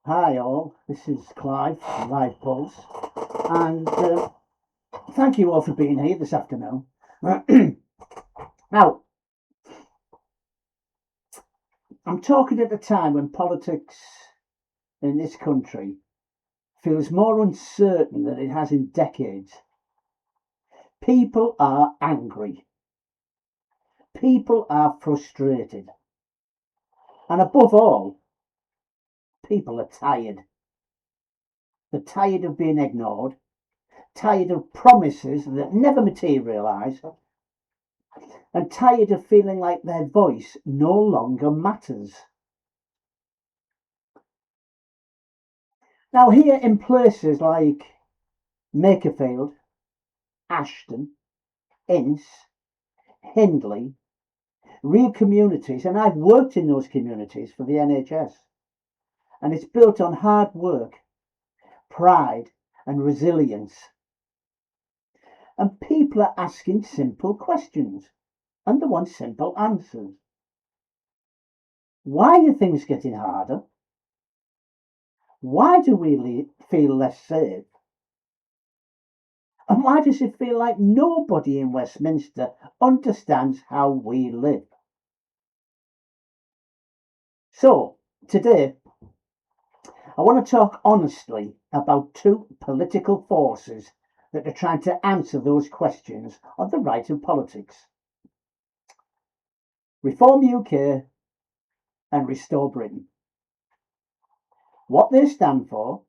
Hi all, this is Clive from Live Pulse, and thank you all for being here this afternoon. Now, I'm talking at a time when politics in this country feels more uncertain than it has in decades. People are angry, people are frustrated, and above all, people are tired. They're tired of being ignored, tired of promises that never materialise, and tired of feeling like their voice no longer matters. Now, here in places like Makerfield, Ashton, Ince, Hindley, real communities, and I've worked in those communities for the NHS, and it's built on hard work, pride, and resilience. And people are asking simple questions and they want simple answers. Why are things getting harder? Why do we feel less safe? And why does it feel like nobody in Westminster understands how we live? So, today, I want to talk honestly about two political forces that are trying to answer those questions on the right of politics: Reform UK and Restore Britain. What they stand for,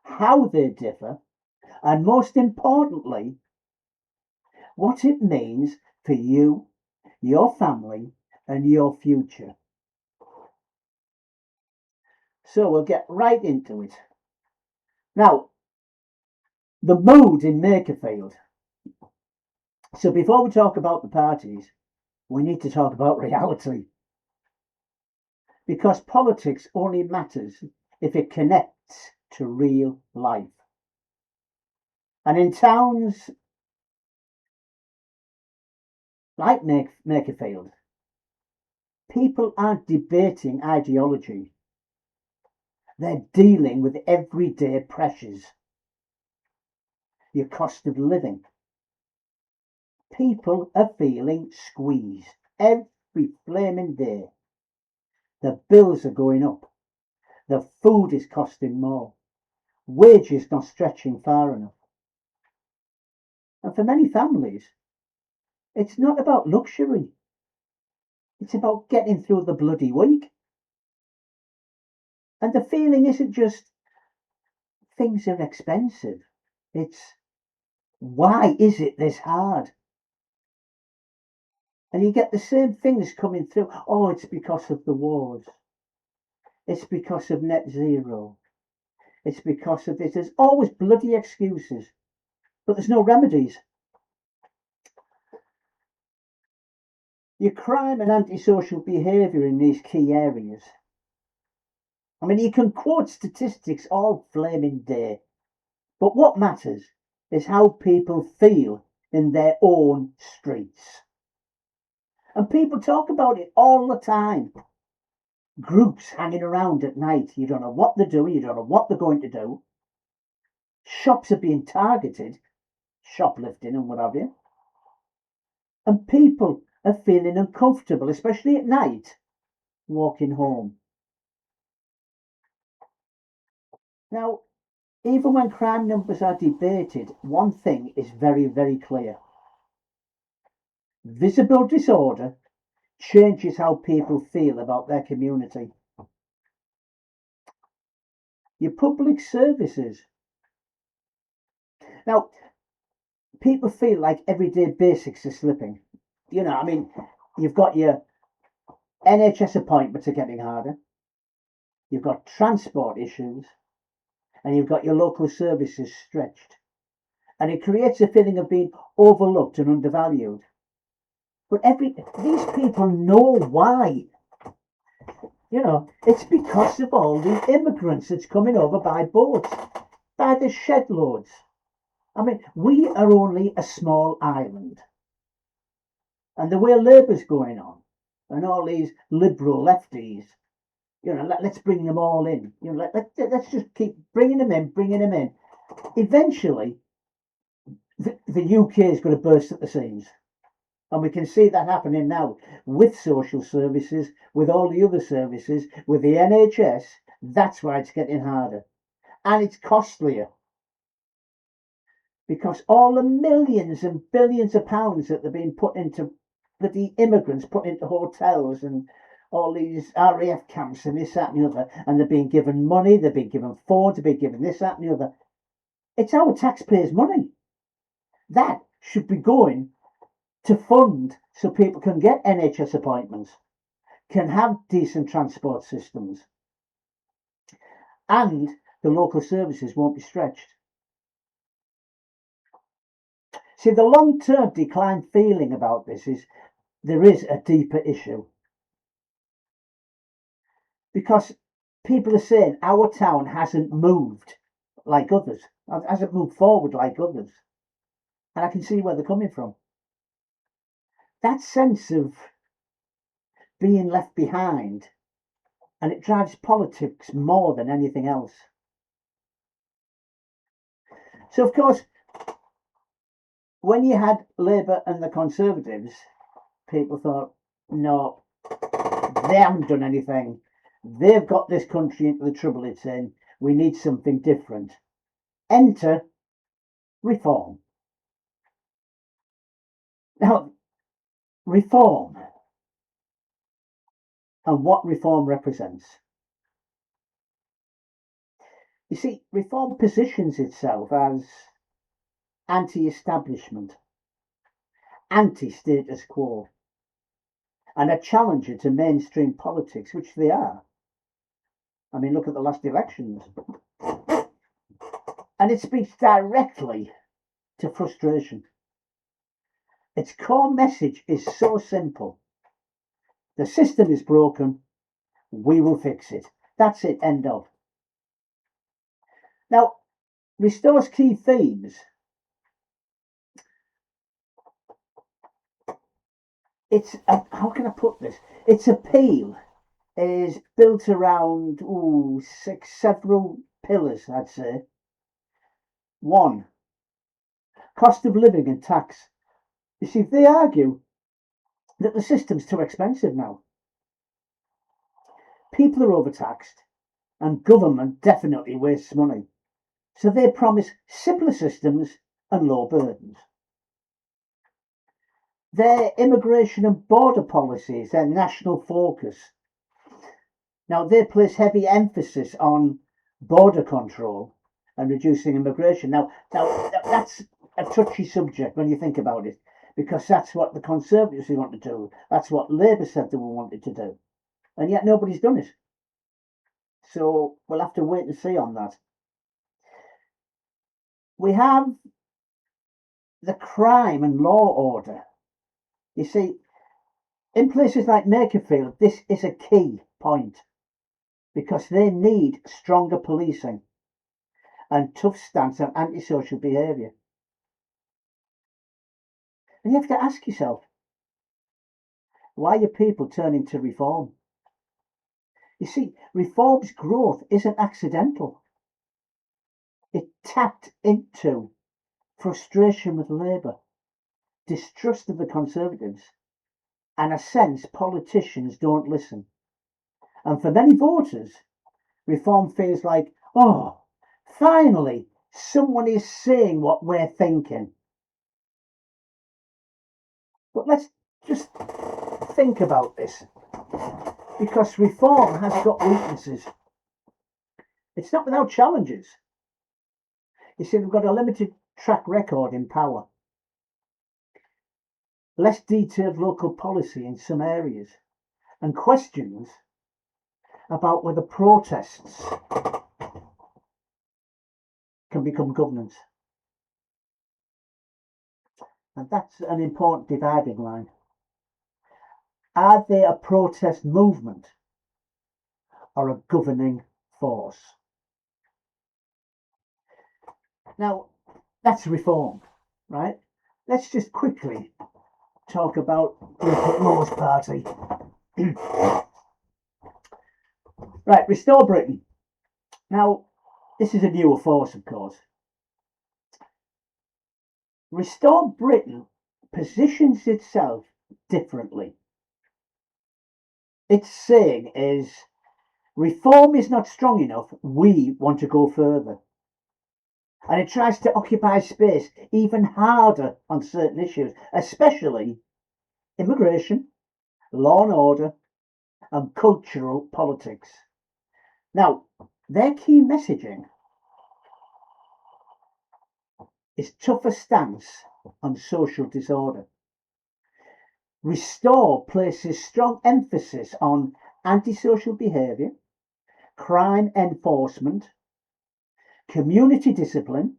how they differ, and most importantly, what it means for you, your family, and your future. So we'll get right into it. Now, the mood in Makerfield. So before we talk about the parties, we need to talk about reality. Because politics only matters if it connects to real life. And in towns like Makerfield, people aren't debating ideology. They're dealing with everyday pressures. Your cost of living. People are feeling squeezed every flaming day. The bills are going up. The food is costing more. Wages not stretching far enough. And for many families, it's not about luxury. It's about getting through the bloody week. And the feeling isn't just things are expensive. It's why is it this hard? And you get the same things coming through. Oh, it's because of the wars. It's because of net zero. It's because of this. There's always bloody excuses, but there's no remedies. Your crime and antisocial behaviour in these key areas. I mean, you can quote statistics all flaming day, but what matters is how people feel in their own streets. And people talk about it all the time. Groups hanging around at night. You don't know what they're doing. You don't know what they're going to do. Shops are being targeted. Shoplifting and what have you. And people are feeling uncomfortable, especially at night, walking home. Now, even when crime numbers are debated, one thing is very, very clear. Visible disorder changes how people feel about their community. Your public services. Now, people feel like everyday basics are slipping. I mean, you've got your NHS appointments are getting harder. You've got transport issues. And you've got your local services stretched. And it creates a feeling of being overlooked and undervalued. But these people know why. It's because of all the immigrants that's coming over by boats, by the shed loads. I mean, we are only a small island. And the way Labour's going on, and all these liberal lefties, Let's bring them all in. Let's just keep bringing them in. Eventually, the UK is going to burst at the seams. And we can see that happening now with social services, with all the other services, with the NHS. That's why it's getting harder. And it's costlier. Because all the millions and billions of pounds that they're being put into the immigrants, put into hotels and all these RAF camps and this, that, and the other, and they're being given money, they're being given phones, they're being given this, that, and the other. It's our taxpayers' money. That should be going to fund so people can get NHS appointments, can have decent transport systems, and the local services won't be stretched. See, the long-term decline feeling about this is there is a deeper issue. Because people are saying our town hasn't moved like others, hasn't moved forward like others. And I can see where they're coming from. That sense of being left behind, and it drives politics more than anything else. So, of course, when you had Labour and the Conservatives, people thought, no, they haven't done anything. They've got this country into the trouble it's in. We need something different. Enter reform. Now, reform and what reform represents. You see, reform positions itself as anti-establishment, anti-status quo, and a challenger to mainstream politics, which they are. I mean, look at the last elections. And it speaks directly to frustration. Its core message is so simple. The system is broken. We will fix it. That's it. End of. Now, Restore's key themes. How can I put this? Its appeal is built around several pillars, I'd say. 1, cost of living and tax. You see, they argue that the system's too expensive now. People are overtaxed and government definitely wastes money. So they promise simpler systems and low burdens. Their immigration and border policies, their national focus. Now, they place heavy emphasis on border control and reducing immigration. Now that's a touchy subject when you think about it, because that's what the Conservatives want to do. That's what Labour said they wanted to do. And yet nobody's done it. So we'll have to wait and see on that. We have the crime and law order. You see, in places like Makerfield, this is a key point because they need stronger policing and tough stance on antisocial behaviour. And you have to ask yourself, why are people turning to reform? You see, reform's growth isn't accidental. It tapped into frustration with Labour, distrust of the Conservatives, and a sense politicians don't listen. And for many voters, reform feels like, oh, finally, someone is saying what we're thinking. But let's just think about this, because reform has got weaknesses. It's not without challenges. You see, they've got a limited track record in power, less detailed local policy in some areas, and questions about whether protests can become governance. And that's an important dividing line. Are they a protest movement or a governing force? Now, that's reform, right? Let's just quickly talk about Rupert Moore's party. Right, Restore Britain. Now, this is a newer force, of course. Restore Britain positions itself differently. Its saying is, reform is not strong enough, we want to go further. And it tries to occupy space even harder on certain issues, especially immigration, law and order, and cultural politics. Now, their key messaging is tougher stance on social disorder. Restore places strong emphasis on antisocial behaviour, crime enforcement, community discipline,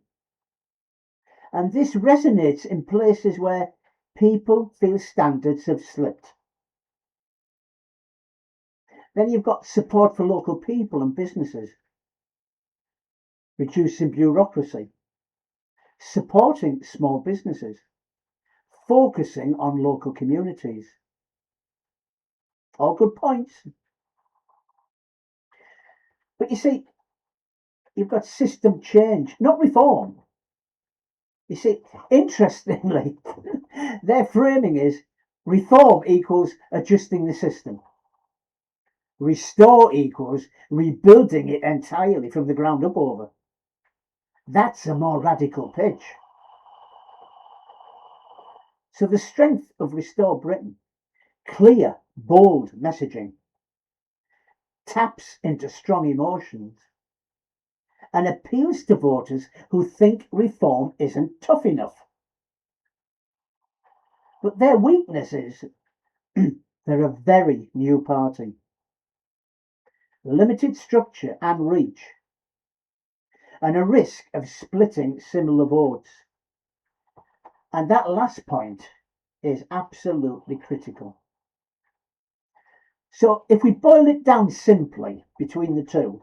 and this resonates in places where people feel standards have slipped. Then you've got support for local people and businesses, reducing bureaucracy, supporting small businesses, focusing on local communities. All good points. But you see, you've got system change, not reform. You see, interestingly, their framing is reform equals adjusting the system. Restore equals rebuilding it entirely from the ground up over. That's a more radical pitch. So the strength of Restore Britain, clear, bold messaging, taps into strong emotions, and appeals to voters who think reform isn't tough enough. But their weakness is they're a very new party. Limited structure and reach, and a risk of splitting similar votes. And that last point is absolutely critical. So if we boil it down simply between the two,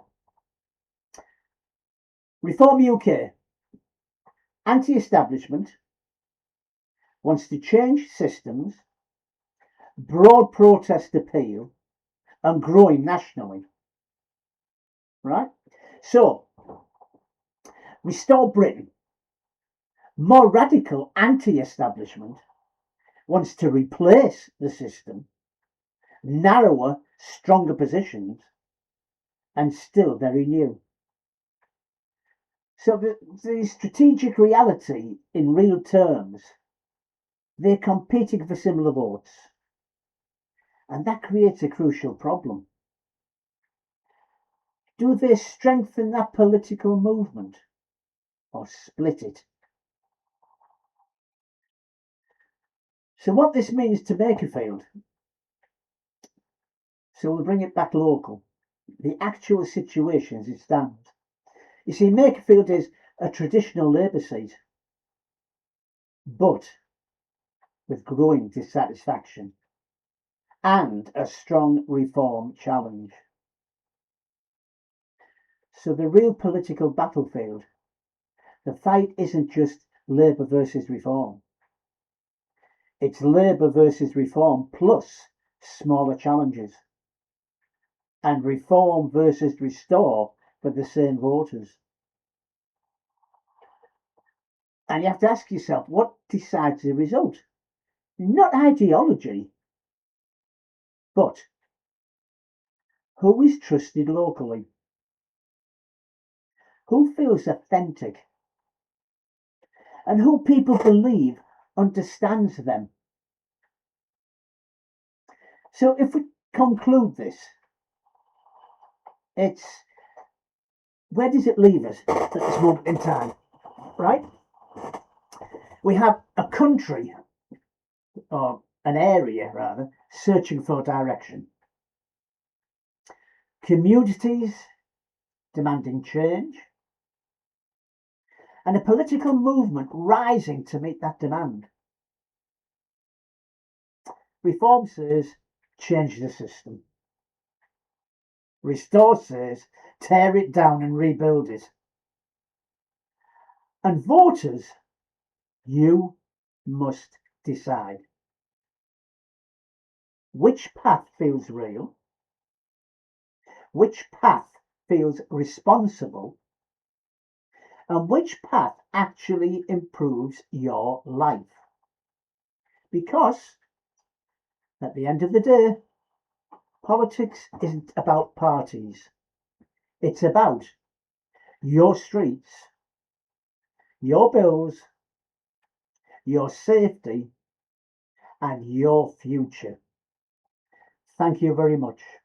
Reform UK, anti-establishment, wants to change systems, broad protest appeal, and growing nationally. Right? So, Restore Britain, more radical anti-establishment, wants to replace the system, narrower, stronger positions, and still very new. So the strategic reality in real terms, they're competing for similar votes. And that creates a crucial problem. Do they strengthen that political movement or split it? So what this means to Makerfield, so we'll bring it back local, the actual situation as it stands. You see, Makerfield is a traditional Labour seat, but with growing dissatisfaction and a strong reform challenge. So the real political battlefield, the fight isn't just Labour versus reform. It's Labour versus reform plus smaller challenges. And reform versus restore for the same voters. And you have to ask yourself, what decides the result? Not ideology, but who is trusted locally? Who feels authentic? And who people believe understands them? So if we conclude this, it's where does it leave us at this moment in time, right? We have a country, or an area rather, searching for direction. Communities demanding change, and a political movement rising to meet that demand. Reform says, change the system. Restore says, tear it down and rebuild it. And voters, you must decide. Which path feels real? which path feels responsible and which path actually improves your life. Because at the end of the day, politics isn't about parties. It's about your streets, your bills, your safety, and your future. Thank you very much.